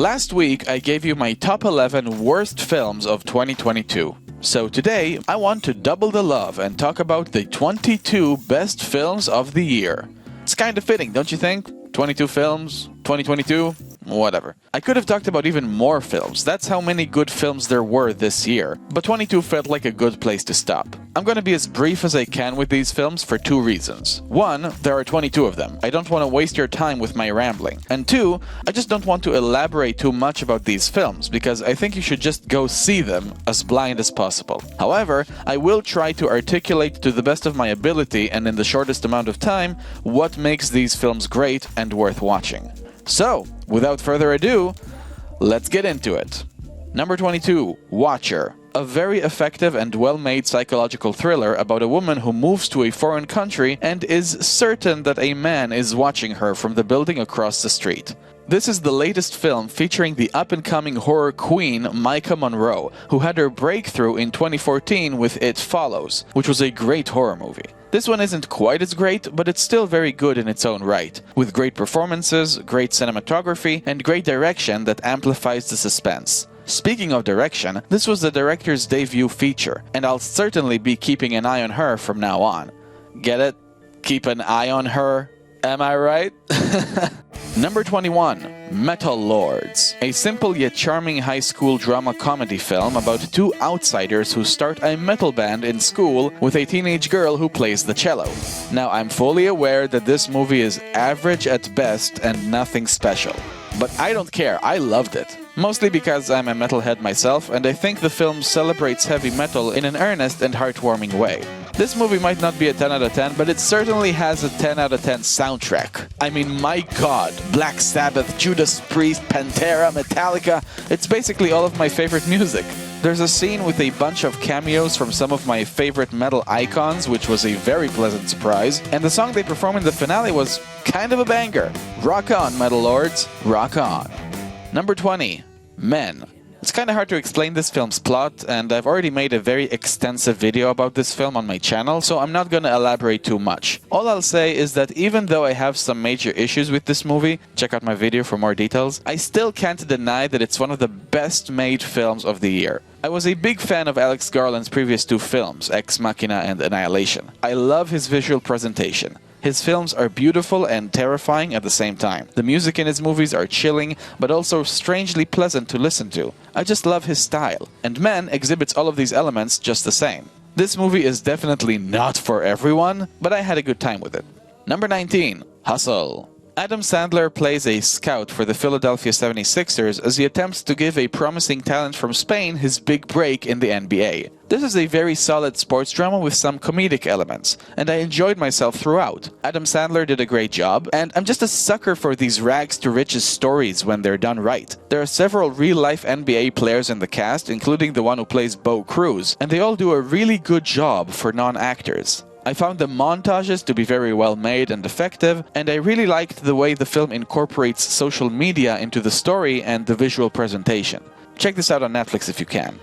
Last week, I gave you my top 11 worst films of 2022. So today, I want to double the love and talk about the 22 best films of the year. It's kind of fitting, don't you think? 22 films, 2022, whatever. I could have talked about even more films. That's how many good films there were this year. But 22 felt like a good place to stop. I'm going to be as brief as I can with these films for two reasons. One, there are 22 of them. I don't want to waste your time with my rambling. And two, I just don't want to elaborate too much about these films because I think you should just go see them as blind as possible. However, I will try to articulate to the best of my ability and in the shortest amount of time what makes these films great and worth watching. So, without further ado, let's get into it. Number 22, Watcher. A very effective and well-made psychological thriller about a woman who moves to a foreign country and is certain that a man is watching her from the building across the street. This is the latest film featuring the up-and-coming horror queen Maika Monroe, who had her breakthrough in 2014 with It Follows, which was a great horror movie. This one isn't quite as great, but it's still very good in its own right, with great performances, great cinematography, and great direction that amplifies the suspense. Speaking of direction, this was the director's debut feature, and I'll certainly be keeping an eye on her from now on. Get it? Keep an eye on her? Am I right? Number 21, Metal Lords. A simple yet charming high school drama comedy film about two outsiders who start a metal band in school with a teenage girl who plays the cello. Now, I'm fully aware that this movie is average at best and nothing special. But I don't care, I loved it. Mostly because I'm a metalhead myself, and I think the film celebrates heavy metal in an earnest and heartwarming way. This movie might not be a 10 out of 10, but it certainly has a 10 out of 10 soundtrack. I mean, my god, Black Sabbath, Judas Priest, Pantera, Metallica, it's basically all of my favorite music. There's a scene with a bunch of cameos from some of my favorite metal icons, which was a very pleasant surprise, and the song they performed in the finale was kind of a banger. Rock on, Metal Lords, rock on. Number 20, Men. It's kind of hard to explain this film's plot, and I've already made a very extensive video about this film on my channel, so I'm not gonna elaborate too much. All I'll say is that even though I have some major issues with this movie, check out my video for more details, I still can't deny that it's one of the best made films of the year. I was a big fan of Alex Garland's previous two films, Ex Machina and Annihilation. I love his visual presentation. His films are beautiful and terrifying at the same time. The music in his movies are chilling, but also strangely pleasant to listen to. I just love his style. And Men exhibits all of these elements just the same. This movie is definitely not for everyone, but I had a good time with it. Number 19, Hustle. Adam Sandler plays a scout for the Philadelphia 76ers as he attempts to give a promising talent from Spain his big break in the NBA. This is a very solid sports drama with some comedic elements, and I enjoyed myself throughout. Adam Sandler did a great job, and I'm just a sucker for these rags to riches stories when they're done right. There are several real-life NBA players in the cast, including the one who plays Bo Cruz, and they all do a really good job for non-actors. I found the montages to be very well made and effective, and I really liked the way the film incorporates social media into the story and the visual presentation. Check this out on Netflix if you can.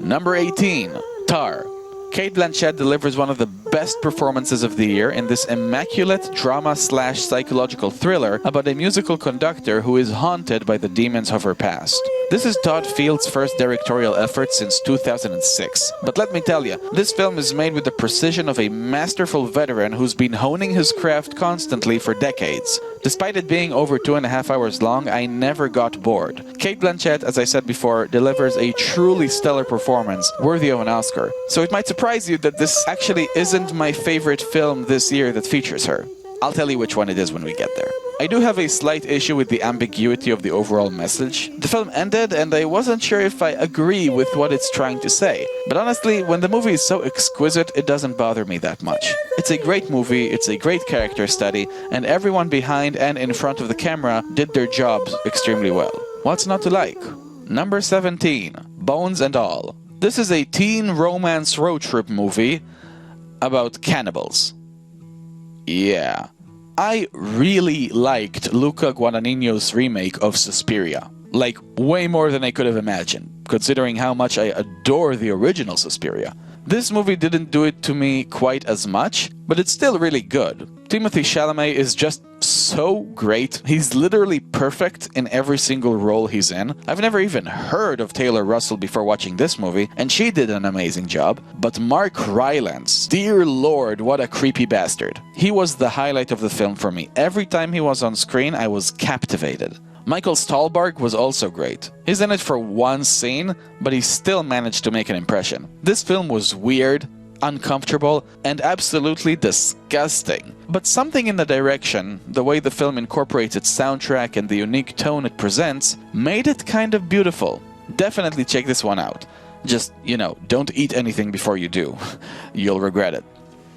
Number 18, Tar. Cate Blanchett delivers one of the best performances of the year in this immaculate drama/psychological thriller about a musical conductor who is haunted by the demons of her past. This is Todd Field's first directorial effort since 2006. But let me tell you, this film is made with the precision of a masterful veteran who's been honing his craft constantly for decades. Despite it being over 2.5 hours long, I never got bored. Cate Blanchett, as I said before, delivers a truly stellar performance, worthy of an Oscar. So it might surprise you that this actually isn't my favorite film this year that features her. I'll tell you which one it is when we get there. I do have a slight issue with the ambiguity of the overall message. The film ended and I wasn't sure if I agree with what it's trying to say. But honestly, when the movie is so exquisite, it doesn't bother me that much. It's a great movie, it's a great character study, and everyone behind and in front of the camera did their jobs extremely well. What's not to like? Number 17, Bones and All. This is a teen romance road trip movie about cannibals. Yeah. I really liked Luca Guadagnino's remake of Suspiria. Like, way more than I could have imagined, considering how much I adore the original Suspiria. This movie didn't do it to me quite as much, but it's still really good. Timothée Chalamet is just so great. He's literally perfect in every single role he's in. I've never even heard of Taylor Russell before watching this movie, and she did an amazing job. But Mark Rylance, dear lord, what a creepy bastard. He was the highlight of the film for me. Every time he was on screen, I was captivated. Michael Stuhlbarg was also great. He's in it for one scene, but he still managed to make an impression. This film was weird, uncomfortable, and absolutely disgusting. But something in the direction, the way the film incorporates its soundtrack and the unique tone it presents, made it kind of beautiful. Definitely check this one out. Just, don't eat anything before you do. You'll regret it.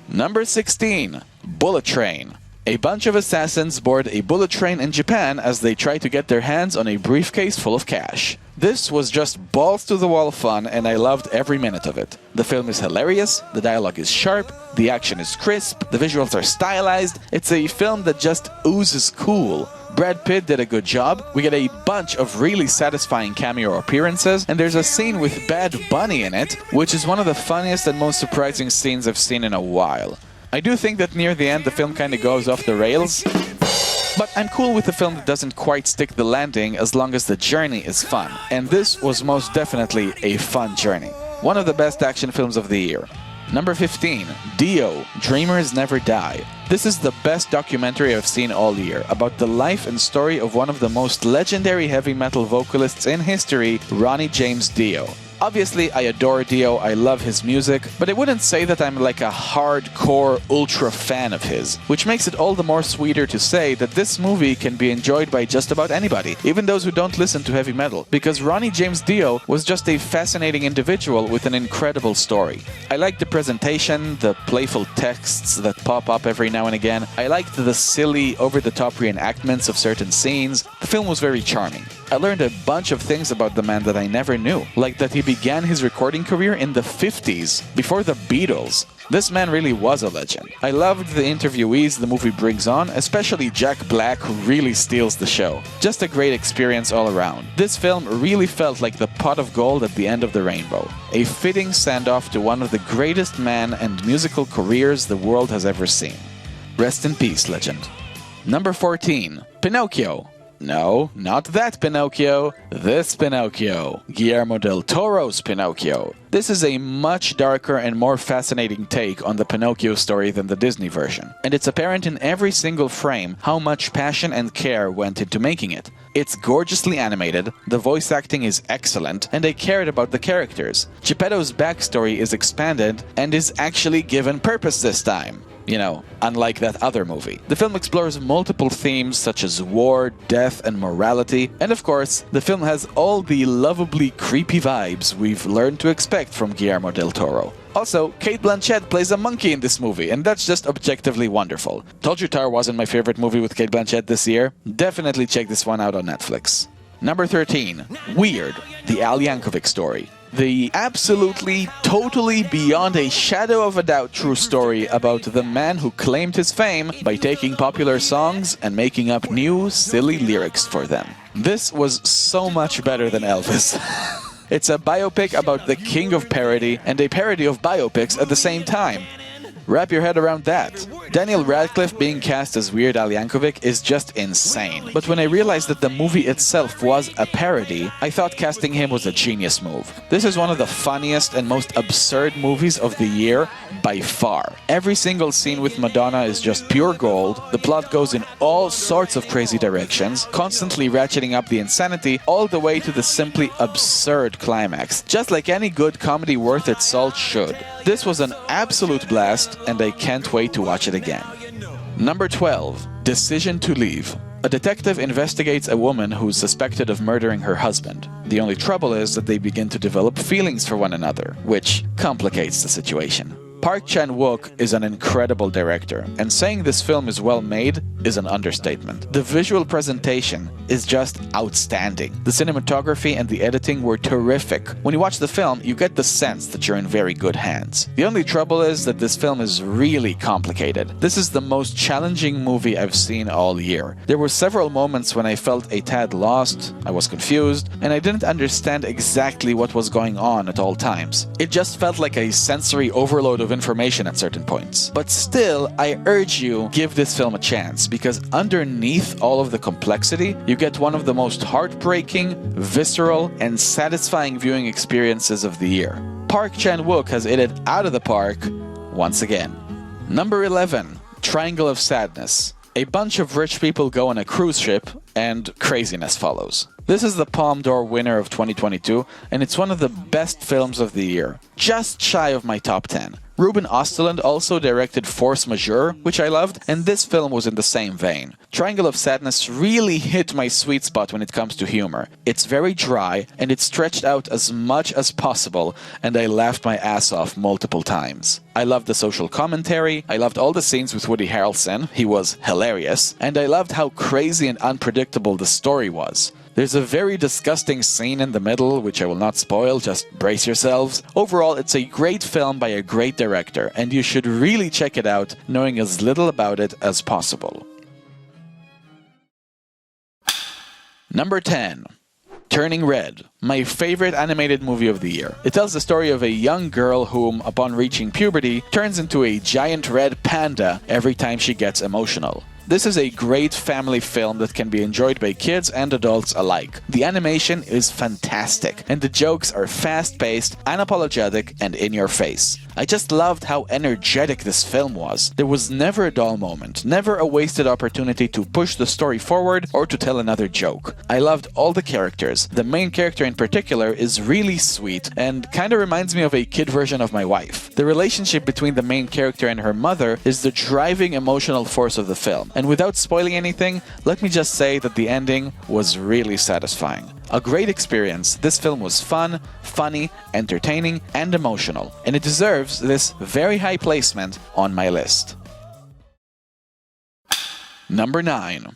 Number 16. Bullet Train. A bunch of assassins board a bullet train in Japan as they try to get their hands on a briefcase full of cash. This was just balls-to-the-wall fun, and I loved every minute of it. The film is hilarious, the dialogue is sharp, the action is crisp, the visuals are stylized. It's a film that just oozes cool. Brad Pitt did a good job. We get a bunch of really satisfying cameo appearances, and there's a scene with Bad Bunny in it, which is one of the funniest and most surprising scenes I've seen in a while. I do think that near the end the film kinda goes off the rails, but I'm cool with a film that doesn't quite stick the landing as long as the journey is fun. And this was most definitely a fun journey. One of the best action films of the year. Number 15. Dio, Dreamers Never Die. This is the best documentary I've seen all year, about the life and story of one of the most legendary heavy metal vocalists in history, Ronnie James Dio. Obviously, I adore Dio, I love his music, but I wouldn't say that I'm like a hardcore ultra fan of his, which makes it all the more sweeter to say that this movie can be enjoyed by just about anybody, even those who don't listen to heavy metal, because Ronnie James Dio was just a fascinating individual with an incredible story. I liked the presentation, the playful texts that pop up every now and again. I liked the silly, over-the-top reenactments of certain scenes. The film was very charming. I learned a bunch of things about the man that I never knew, like that he began his recording career in the 50s, before the Beatles. This man really was a legend. I loved the interviewees the movie brings on, especially Jack Black, who really steals the show. Just a great experience all around. This film really felt like the pot of gold at the end of the rainbow. A fitting send-off to one of the greatest man and musical careers the world has ever seen. Rest in peace, legend. Number 14. Pinocchio. No, not that Pinocchio. This Pinocchio. Guillermo del Toro's Pinocchio. This is a much darker and more fascinating take on the Pinocchio story than the Disney version. And it's apparent in every single frame how much passion and care went into making it. It's gorgeously animated, the voice acting is excellent, and I cared about the characters. Geppetto's backstory is expanded and is actually given purpose this time. Unlike that other movie. The film explores multiple themes such as war, death, and morality, and of course, the film has all the lovably creepy vibes we've learned to expect from Guillermo del Toro. Also, Cate Blanchett plays a monkey in this movie, and that's just objectively wonderful. Told you Tar wasn't my favorite movie with Cate Blanchett this year. Definitely check this one out on Netflix. Number 13. Weird, the Al Yankovic story. The absolutely, totally, beyond a shadow of a doubt true story about the man who claimed his fame by taking popular songs and making up new, silly lyrics for them. This was so much better than Elvis. It's a biopic about the king of parody and a parody of biopics at the same time. Wrap your head around that. Daniel Radcliffe being cast as Weird Al Yankovic is just insane. But when I realized that the movie itself was a parody, I thought casting him was a genius move. This is one of the funniest and most absurd movies of the year by far. Every single scene with Madonna is just pure gold. The plot goes in all sorts of crazy directions, constantly ratcheting up the insanity all the way to the simply absurd climax, just like any good comedy worth its salt should. This was an absolute blast, and I can't wait to watch it again. Number 12. Decision to Leave. A detective investigates a woman who's suspected of murdering her husband. The only trouble is that they begin to develop feelings for one another, which complicates the situation. Park Chan-wook is an incredible director, and saying this film is well made is an understatement. The visual presentation is just outstanding. The cinematography and the editing were terrific. When you watch the film, you get the sense that you're in very good hands. The only trouble is that this film is really complicated. This is the most challenging movie I've seen all year. There were several moments when I felt a tad lost, I was confused, and I didn't understand exactly what was going on at all times. It just felt like a sensory overload of information at certain points. But still, I urge you, give this film a chance, because underneath all of the complexity, you get one of the most heartbreaking, visceral, and satisfying viewing experiences of the year. Park Chan-wook has hit it out of the park once again. Number 11. Triangle of Sadness. A bunch of rich people go on a cruise ship, and craziness follows. This is the Palme d'Or winner of 2022, and it's one of the best films of the year. Just shy of my top 10. Ruben Östlund also directed Force Majeure, which I loved, and this film was in the same vein. Triangle of Sadness really hit my sweet spot when it comes to humor. It's very dry, and it's stretched out as much as possible, and I laughed my ass off multiple times. I loved the social commentary, I loved all the scenes with Woody Harrelson, he was hilarious, and I loved how crazy and unpredictable the story was. There's a very disgusting scene in the middle, which I will not spoil, just brace yourselves. Overall, it's a great film by a great director, and you should really check it out, knowing as little about it as possible. Number 10. Turning Red, my favorite animated movie of the year. It tells the story of a young girl whom, upon reaching puberty, turns into a giant red panda every time she gets emotional. This is a great family film that can be enjoyed by kids and adults alike. The animation is fantastic, and the jokes are fast-paced, unapologetic, and in your face. I just loved how energetic this film was. There was never a dull moment, never a wasted opportunity to push the story forward or to tell another joke. I loved all the characters. The main character in particular is really sweet and kinda reminds me of a kid version of my wife. The relationship between the main character and her mother is the driving emotional force of the film. And without spoiling anything, let me just say that the ending was really satisfying. A great experience. This film was fun, funny, entertaining, and emotional, and it deserves this very high placement on my list. Number 9.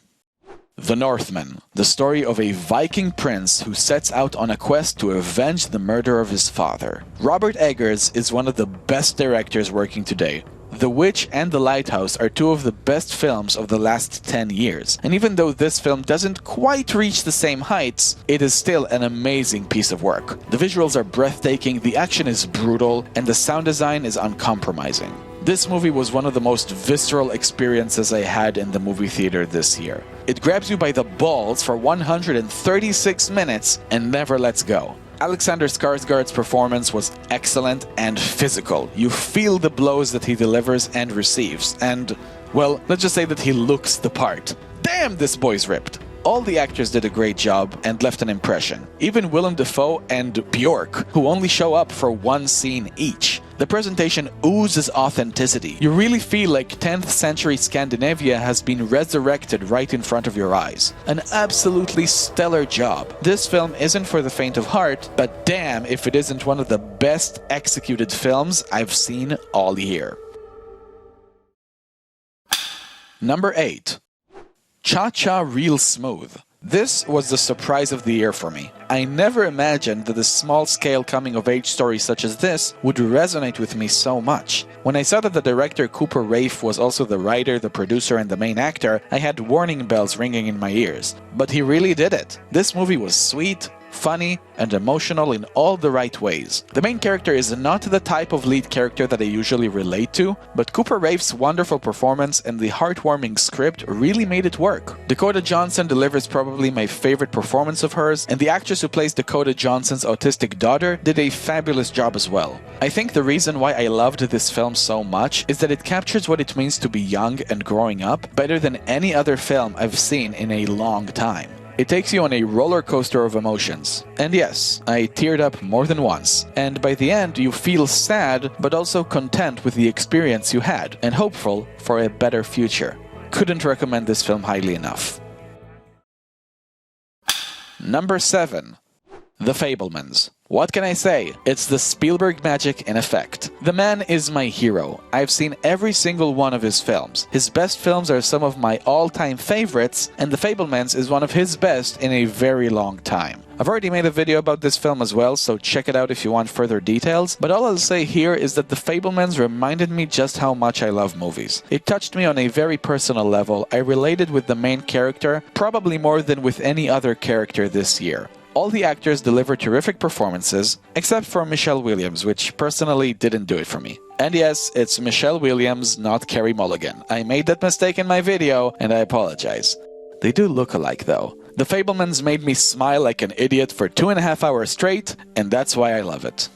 The Northman, the story of a Viking prince who sets out on a quest to avenge the murder of his father. Robert Eggers is one of the best directors working today. The Witch and The Lighthouse are two of the best films of the last 10 years, and even though this film doesn't quite reach the same heights, it is still an amazing piece of work. The visuals are breathtaking, the action is brutal, and the sound design is uncompromising. This movie was one of the most visceral experiences I had in the movie theater this year. It grabs you by the balls for 136 minutes and never lets go. Alexander Skarsgård's performance was excellent and physical. You feel the blows that he delivers and receives, and, well, let's just say that he looks the part. Damn, this boy's ripped! All the actors did a great job and left an impression. Even Willem Dafoe and Björk, who only show up for one scene each. The presentation oozes authenticity. You really feel like 10th century Scandinavia has been resurrected right in front of your eyes. An absolutely stellar job. This film isn't for the faint of heart, but damn if it isn't one of the best executed films I've seen all year. Number 8. Cha-Cha Real Smooth. This was the surprise of the year for me. I never imagined that a small-scale coming-of-age story such as this would resonate with me so much. When I saw that the director Cooper Raiff was also the writer, the producer, and the main actor, I had warning bells ringing in my ears. But he really did it. This movie was sweet, funny, and emotional in all the right ways. The main character is not the type of lead character that I usually relate to, but Cooper Raiff's wonderful performance and the heartwarming script really made it work. Dakota Johnson delivers probably my favorite performance of hers, and the actress who plays Dakota Johnson's autistic daughter did a fabulous job as well. I think the reason why I loved this film so much is that it captures what it means to be young and growing up better than any other film I've seen in a long time. It takes you on a roller coaster of emotions. And yes, I teared up more than once. And by the end, you feel sad, but also content with the experience you had, and hopeful for a better future. Couldn't recommend this film highly enough. Number 7. The Fabelmans. What can I say? It's the Spielberg magic in effect. The man is my hero. I've seen every single one of his films. His best films are some of my all-time favorites, and The Fabelmans is one of his best in a very long time. I've already made a video about this film as well, so check it out if you want further details, but all I'll say here is that The Fabelmans reminded me just how much I love movies. It touched me on a very personal level. I related with the main character, probably more than with any other character this year. All the actors delivered terrific performances, except for Michelle Williams, which personally didn't do it for me. And yes, it's Michelle Williams, not Carey Mulligan. I made that mistake in my video, and I apologize. They do look alike, though. The Fabelmans made me smile like an idiot for 2.5 hours straight, and that's why I love it.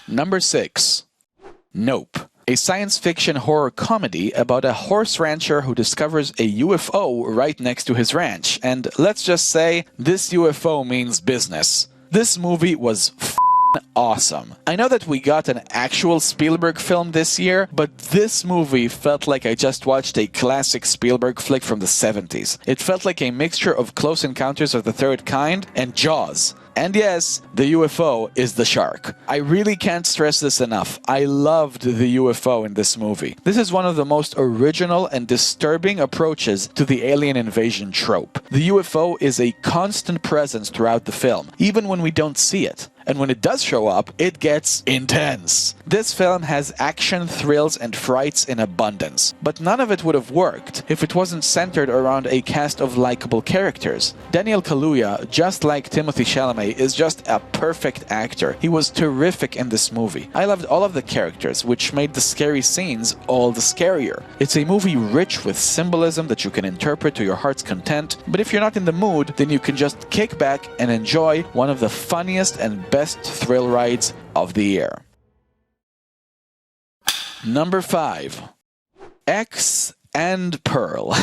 Number 6. Nope. A science fiction horror comedy about a horse rancher who discovers a UFO right next to his ranch. And let's just say, this UFO means business. This movie was awesome. I know that we got an actual Spielberg film this year, but this movie felt like I just watched a classic Spielberg flick from the 70s. It felt like a mixture of Close Encounters of the Third Kind and Jaws. And yes, the UFO is the shark. I really can't stress this enough. I loved the UFO in this movie. This is one of the most original and disturbing approaches to the alien invasion trope. The UFO is a constant presence throughout the film, even when we don't see it. And when it does show up, it gets intense. This film has action, thrills, and frights in abundance. But none of it would have worked if it wasn't centered around a cast of likable characters. Daniel Kaluuya, just like Timothée Chalamet, is just a perfect actor. He was terrific in this movie. I loved all of the characters, which made the scary scenes all the scarier. It's a movie rich with symbolism that you can interpret to your heart's content, but if you're not in the mood, then you can just kick back and enjoy one of the funniest and best thrill rides of the year. Number 5. X and Pearl.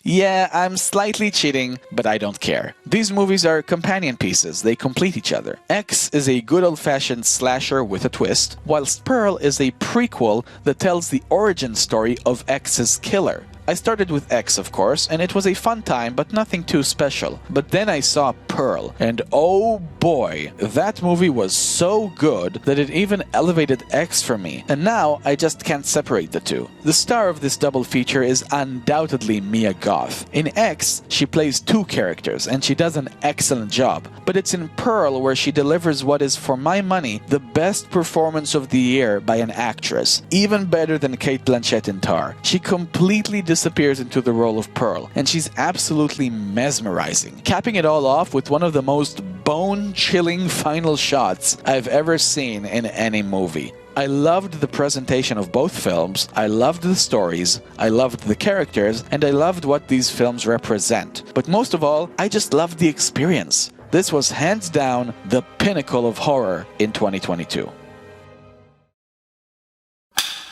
Yeah, I'm slightly cheating, but I don't care. These movies are companion pieces, they complete each other. X is a good old-fashioned slasher with a twist, whilst Pearl is a prequel that tells the origin story of X's killer. I started with X, of course, and it was a fun time, but nothing too special. But then I saw Pearl, and oh boy, that movie was so good that it even elevated X for me, and now I just can't separate the two. The star of this double feature is undoubtedly Mia Goth. In X, she plays two characters, and she does an excellent job, but it's in Pearl where she delivers what is, for my money, the best performance of the year by an actress, even better than Cate Blanchett in Tar. She completely disappears into the role of Pearl, and she's absolutely mesmerizing, capping it all off with one of the most bone-chilling final shots I've ever seen in any movie. I loved the presentation of both films, I loved the stories, I loved the characters, and I loved what these films represent. But most of all, I just loved the experience. This was hands down the pinnacle of horror in 2022.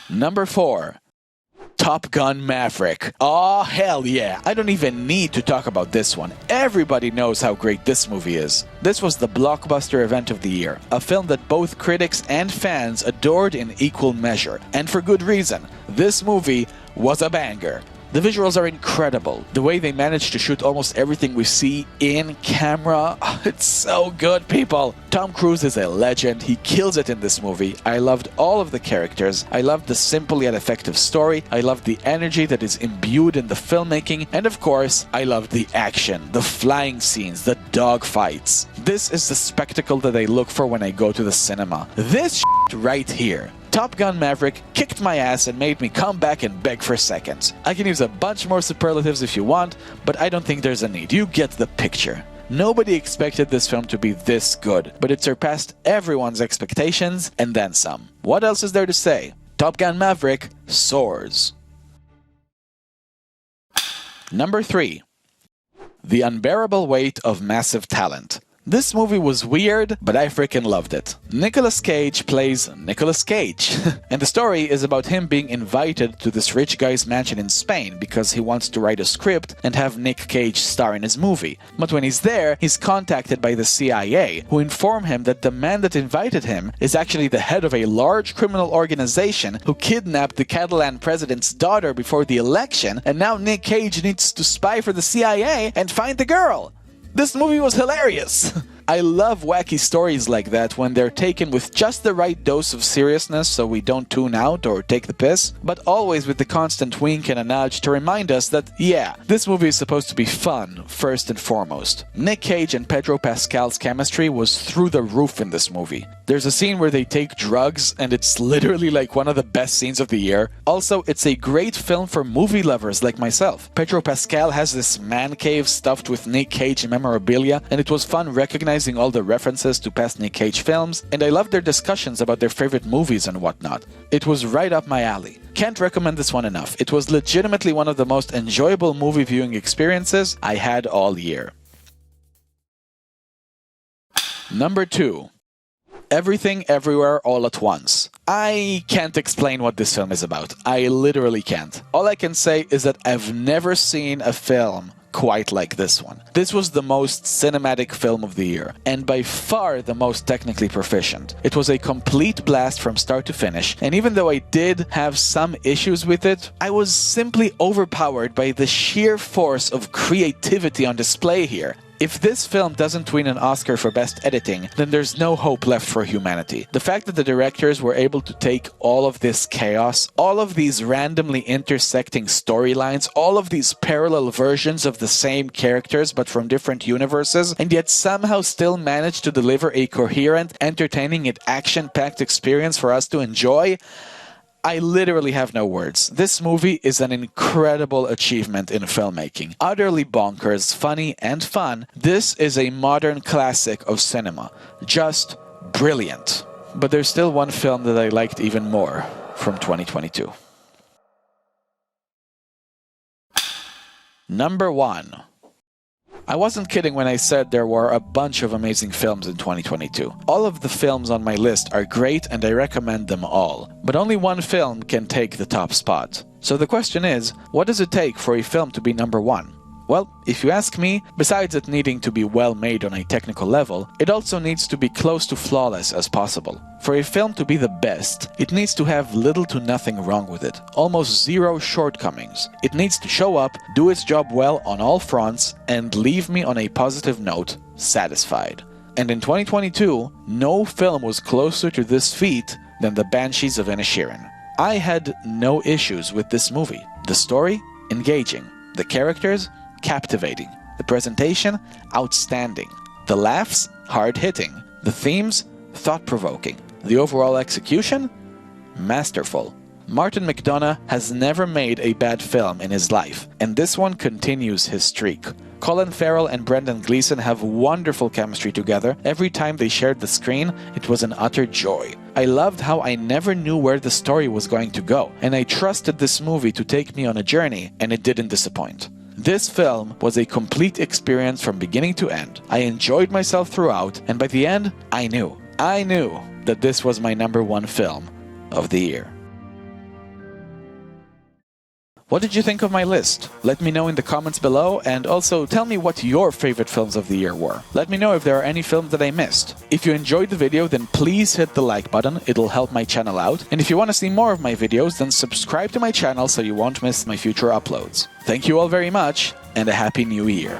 Number 4. Top Gun Maverick. Oh, hell yeah. I don't even need to talk about this one. Everybody knows how great this movie is. This was the blockbuster event of the year, a film that both critics and fans adored in equal measure. And for good reason. This movie was a banger. The visuals are incredible. The way they managed to shoot almost everything we see in camera, it's so good, people. Tom Cruise is a legend. He kills it in this movie. I loved all of the characters. I loved the simple yet effective story. I loved the energy that is imbued in the filmmaking. And of course, I loved the action, the flying scenes, the dog fights. This is the spectacle that I look for when I go to the cinema. This right here. Top Gun Maverick kicked my ass and made me come back and beg for seconds. I can use a bunch more superlatives if you want, but I don't think there's a need. You get the picture. Nobody expected this film to be this good, but it surpassed everyone's expectations and then some. What else is there to say? Top Gun Maverick soars. Number 3. The Unbearable Weight of Massive Talent. This movie was weird, but I freaking loved it. Nicolas Cage plays Nicolas Cage. And the story is about him being invited to this rich guy's mansion in Spain because he wants to write a script and have Nick Cage star in his movie. But when he's there, he's contacted by the CIA, who inform him that the man that invited him is actually the head of a large criminal organization who kidnapped the Catalan president's daughter before the election, and now Nick Cage needs to spy for the CIA and find the girl. This movie was hilarious! I love wacky stories like that when they're taken with just the right dose of seriousness so we don't tune out or take the piss, but always with the constant wink and a nudge to remind us that, yeah, this movie is supposed to be fun, first and foremost. Nick Cage and Pedro Pascal's chemistry was through the roof in this movie. There's a scene where they take drugs, and it's literally like one of the best scenes of the year. Also, it's a great film for movie lovers like myself. Pedro Pascal has this man cave stuffed with Nick Cage memorabilia, and it was fun recognizing all the references to past Nick Cage films, and I loved their discussions about their favorite movies and whatnot. It was right up my alley. Can't recommend this one enough. It was legitimately one of the most enjoyable movie viewing experiences I had all year. Number 2. Everything Everywhere All at Once. I can't explain what this film is about. I literally can't. All I can say is that I've never seen a film quite like this one. This was the most cinematic film of the year, and by far the most technically proficient. It was a complete blast from start to finish, and even though I did have some issues with it, I was simply overpowered by the sheer force of creativity on display here. If this film doesn't win an Oscar for Best Editing, then there's no hope left for humanity. The fact that the directors were able to take all of this chaos, all of these randomly intersecting storylines, all of these parallel versions of the same characters but from different universes, and yet somehow still manage to deliver a coherent, entertaining, and action-packed experience for us to enjoy, I literally have no words. This movie is an incredible achievement in filmmaking. Utterly bonkers, funny, and fun, this is a modern classic of cinema. Just brilliant. But there's still one film that I liked even more from 2022. Number 1. I wasn't kidding when I said there were a bunch of amazing films in 2022. All of the films on my list are great and I recommend them all. But only one film can take the top spot. So the question is, what does it take for a film to be number 1? Well, if you ask me, besides it needing to be well made on a technical level, it also needs to be close to flawless as possible. For a film to be the best, it needs to have little to nothing wrong with it, almost zero shortcomings. It needs to show up, do its job well on all fronts, and leave me on a positive note, satisfied. And in 2022, no film was closer to this feat than The Banshees of Inisherin. I had no issues with this movie. The story? Engaging. The characters? Captivating. The presentation? Outstanding. The laughs? Hard-hitting. The themes? Thought-provoking. The overall execution? Masterful. Martin McDonagh has never made a bad film in his life, and this one continues his streak. Colin Farrell and Brendan Gleeson have wonderful chemistry together. Every time they shared the screen, it was an utter joy. I loved how I never knew where the story was going to go, and I trusted this movie to take me on a journey, and it didn't disappoint. This film was a complete experience from beginning to end. I enjoyed myself throughout, and by the end, I knew that this was my number 1 film of the year. What did you think of my list? Let me know in the comments below, and also tell me what your favorite films of the year were. Let me know if there are any films that I missed. If you enjoyed the video, then please hit the like button, it'll help my channel out. And if you want to see more of my videos, then subscribe to my channel so you won't miss my future uploads. Thank you all very much, and a Happy New Year!